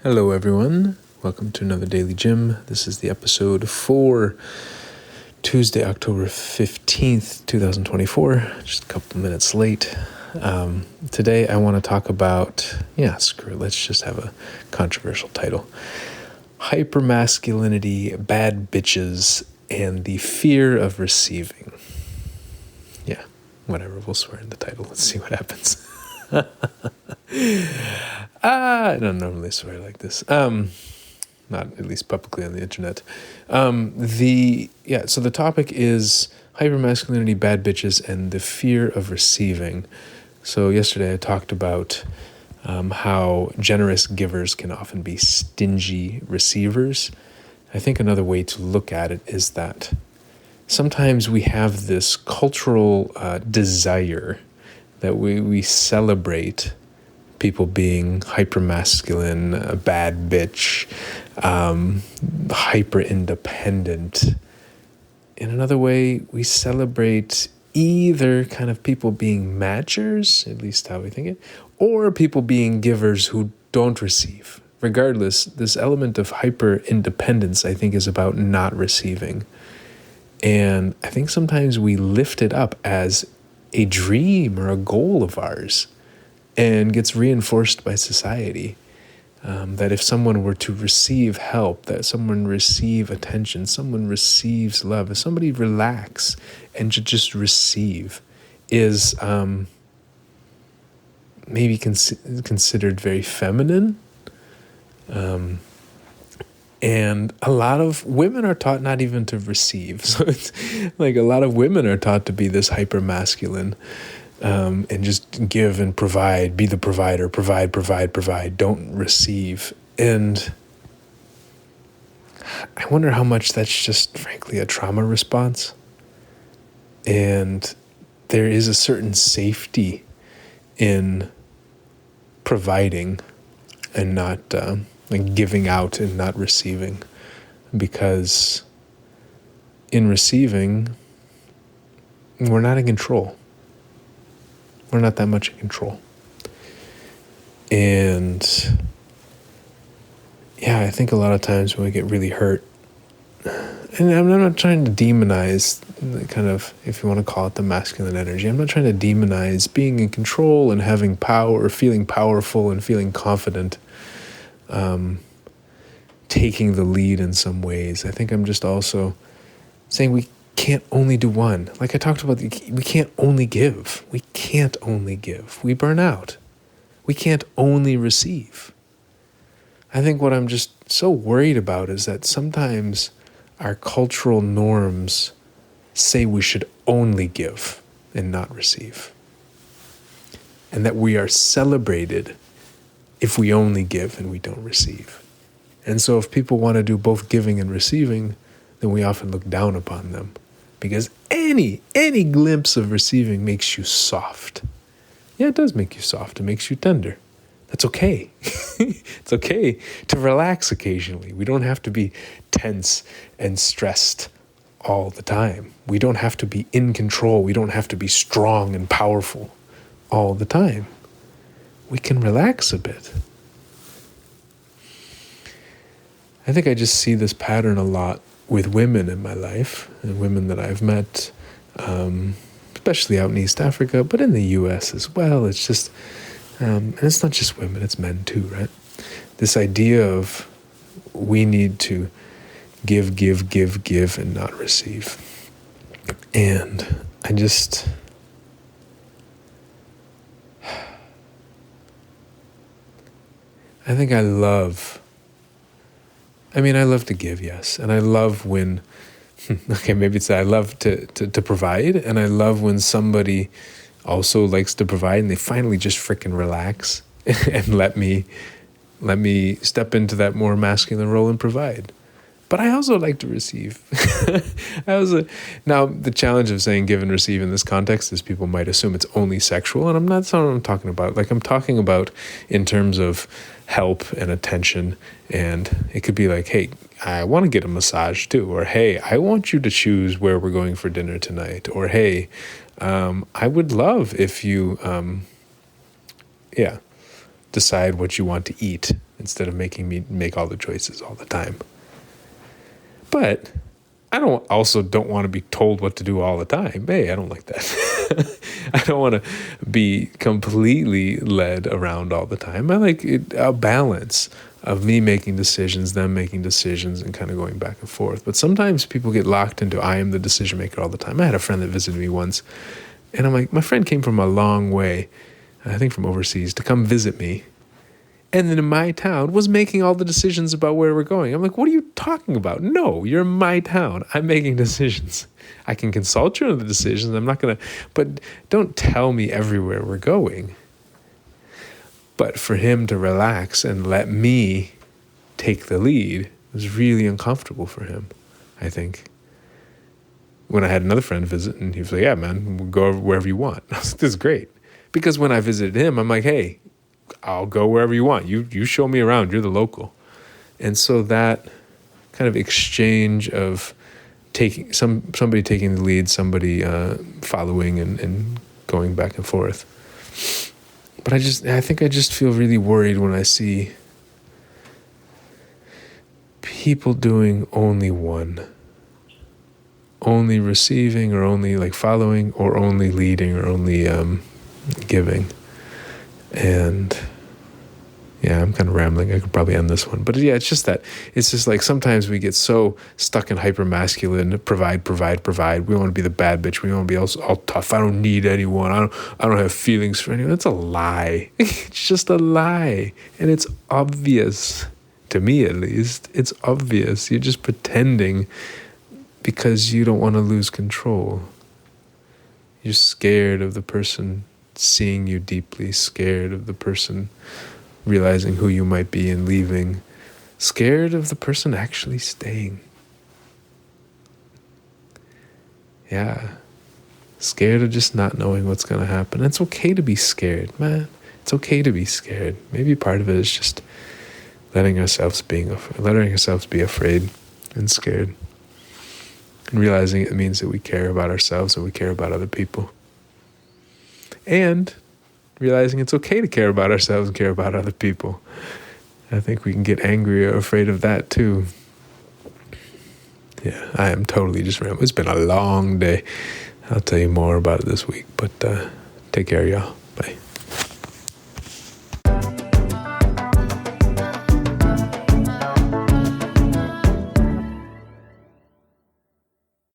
Hello everyone, welcome to another DailyJim. This is the episode for Tuesday, October 15th, 2024, just a couple minutes late. Today I want to talk about, let's just have a controversial title. Hypermasculinity, bad bitches, and the fear of receiving. Yeah, whatever, we'll swear in the title. Let's see what happens. I don't normally swear like this. Not at least publicly on the internet. So the topic is hypermasculinity, bad bitches, and the fear of receiving. So yesterday I talked about how generous givers can often be stingy receivers. I think another way to look at it is that sometimes we have this cultural desire that we celebrate people being hyper-masculine, a bad bitch, hyper-independent. In another way, we celebrate either kind of people being matchers, at least how we think it, or people being givers who don't receive. Regardless, this element of hyper-independence, I think, is about not receiving. And I think sometimes we lift it up as a dream or a goal of ours, and gets reinforced by society, that if someone were to receive help, that someone receive attention, someone receives love, if somebody relax and to just receive is maybe considered very feminine. And a lot of women are taught not even to receive. So it's like a lot of women are taught to be this hyper-masculine, and just give and provide, be the provider, provide, don't receive. And I wonder how much that's just, frankly, a trauma response. And there is a certain safety in providing and not giving out and not receiving, because in receiving, we're not in control. We're not that much in control. And I think a lot of times when we get really hurt, and I'm not trying to demonize the kind of, if you want to call it, the masculine energy. I'm not trying to demonize being in control and having power, or feeling powerful and feeling confident, taking the lead in some ways. I think I'm just also saying we can't only do one. Like I talked about, we can't only give. We can't only give. We burn out. We can't only receive. I think what I'm just so worried about is that sometimes our cultural norms say we should only give and not receive. And that we are celebrated if we only give and we don't receive. And so if people want to do both giving and receiving, then we often look down upon them, because any glimpse of receiving makes you soft. Yeah, it does make you soft. It makes you tender. That's okay. It's okay to relax occasionally. We don't have to be tense and stressed all the time. We don't have to be in control. We don't have to be strong and powerful all the time. We can relax a bit. I think I just see this pattern a lot with women in my life, and women that I've met, especially out in East Africa, but in the U.S. as well. It's just, and it's not just women, it's men too, right? This idea of we need to give, and not receive. And I think I love to give, yes. And I love when, maybe it's that I love to provide. And I love when somebody also likes to provide and they finally just freaking relax and let me step into that more masculine role and provide. But I also like to receive. Now, the challenge of saying give and receive in this context is people might assume it's only sexual, and that's not what I'm talking about. Like, I'm talking about in terms of help and attention, and it could be like, hey, I want to get a massage too, or hey, I want you to choose where we're going for dinner tonight, or hey, I would love if you, decide what you want to eat instead of making me make all the choices all the time. But I don't want to be told what to do all the time. Hey, I don't like that. I don't want to be completely led around all the time. I like a balance of me making decisions, them making decisions, and kind of going back and forth. But sometimes people get locked into I am the decision maker all the time. I had a friend that visited me once, and I'm like, my friend came from a long way, I think from overseas, to come visit me. And then in my town was making all the decisions about where we're going. I'm like, what are you talking about? No, you're in my town. I'm making decisions. I can consult you on the decisions. I'm not going to, but don't tell me everywhere we're going. But for him to relax and let me take the lead was really uncomfortable for him, I think. When I had another friend visit, and he was like, yeah, man, we'll go wherever you want. I was like, this is great. Because when I visited him, I'm like, hey, I'll go wherever you want. You show me around. You're the local. And so that kind of exchange of somebody taking the lead, somebody following and going back and forth. But I think I just feel really worried when I see people doing only one. Only receiving, or only like following, or only leading, or only giving. And yeah, I'm kind of rambling. I could probably end this one. But yeah, it's just like sometimes we get so stuck in hypermasculine, provide. We want to be the bad bitch. We want to be all tough. I don't need anyone. I don't have feelings for anyone. That's a lie. It's just a lie. And it's obvious, to me at least. It's obvious. You're just pretending because you don't want to lose control. You're scared of the person seeing you deeply, scared of the person realizing who you might be and leaving, scared of the person actually staying. Yeah, scared of just not knowing what's going to happen. It's okay to be scared, man. It's okay to be scared. Maybe part of it is just letting ourselves be afraid and scared, and realizing it means that we care about ourselves and we care about other people. And realizing it's okay to care about ourselves and care about other people. I think we can get angry or afraid of that too. Yeah, I am totally just rambling. It's been a long day. I'll tell you more about it this week, but take care, y'all. Bye.